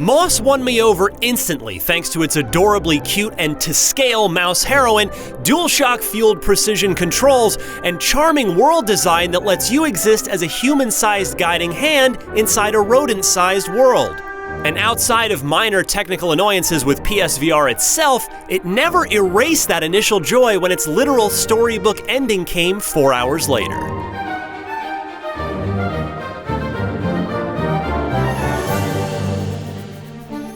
Moss won me over instantly thanks to its adorably cute and to-scale mouse heroine, DualShock-fueled precision controls, and charming world design that lets you exist as a human-sized guiding hand inside a rodent-sized world. And outside of minor technical annoyances with PSVR itself, it never erased that initial joy when its literal storybook ending came 4 hours later.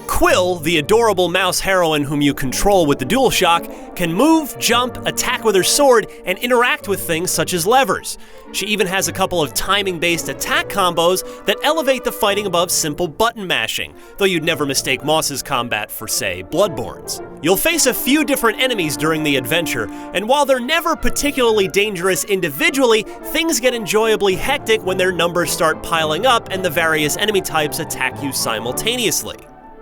Quill, the adorable mouse heroine whom you control with the DualShock, can move, jump, attack with her sword, and interact with things such as levers. She even has a couple of timing-based attack combos that elevate the fighting above simple button mashing, though you'd never mistake Moss's combat for, say, Bloodborne's. You'll face a few different enemies during the adventure, and while they're never particularly dangerous individually, things get enjoyably hectic when their numbers start piling up and the various enemy types attack you simultaneously.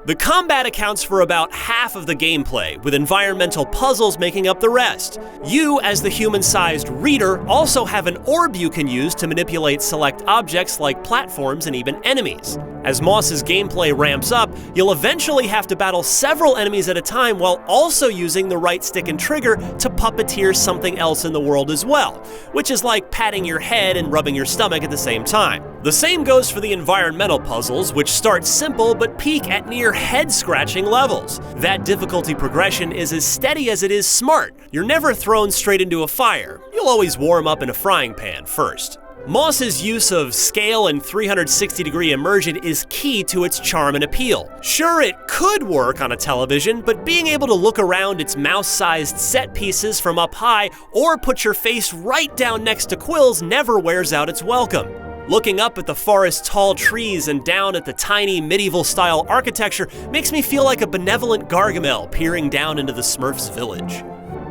The combat accounts for about half of the gameplay, with environmental puzzles making up the rest. You, as the human-sized reader, also have an orb you can use to manipulate select objects like platforms and even enemies. As Moss's gameplay ramps up, you'll eventually have to battle several enemies at a time while also using the right stick and trigger to puppeteer something else in the world as well, which is like patting your head and rubbing your stomach at the same time. The same goes for the environmental puzzles, which start simple but peak at near head-scratching levels. That difficulty progression is as steady as it is smart. You're never thrown straight into a fire. You'll always warm up in a frying pan first. Moss's use of scale and 360-degree immersion is key to its charm and appeal. Sure, it could work on a television, but being able to look around its mouse-sized set pieces from up high or put your face right down next to Quill's never wears out its welcome. Looking up at the forest's tall trees and down at the tiny medieval-style architecture makes me feel like a benevolent Gargamel peering down into the Smurfs' village.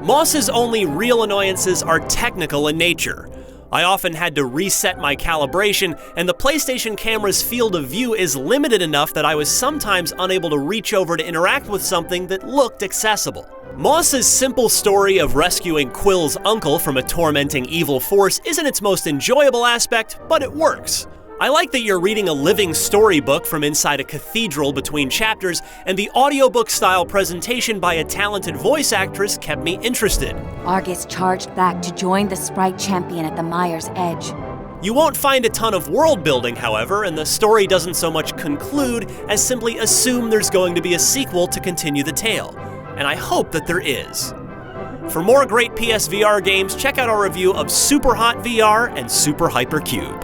Moss's only real annoyances are technical in nature. I often had to reset my calibration, and the PlayStation camera's field of view is limited enough that I was sometimes unable to reach over to interact with something that looked accessible. Moss's simple story of rescuing Quill's uncle from a tormenting evil force isn't its most enjoyable aspect, but it works. I like that you're reading a living storybook from inside a cathedral between chapters, and the audiobook-style presentation by a talented voice actress kept me interested. Argus charged back to join the Sprite Champion at the Mire's Edge. You won't find a ton of world building, however, and the story doesn't so much conclude as simply assume there's going to be a sequel to continue the tale. And I hope that there is. For more great PSVR games, check out our review of Super Hot VR and Super Hypercube.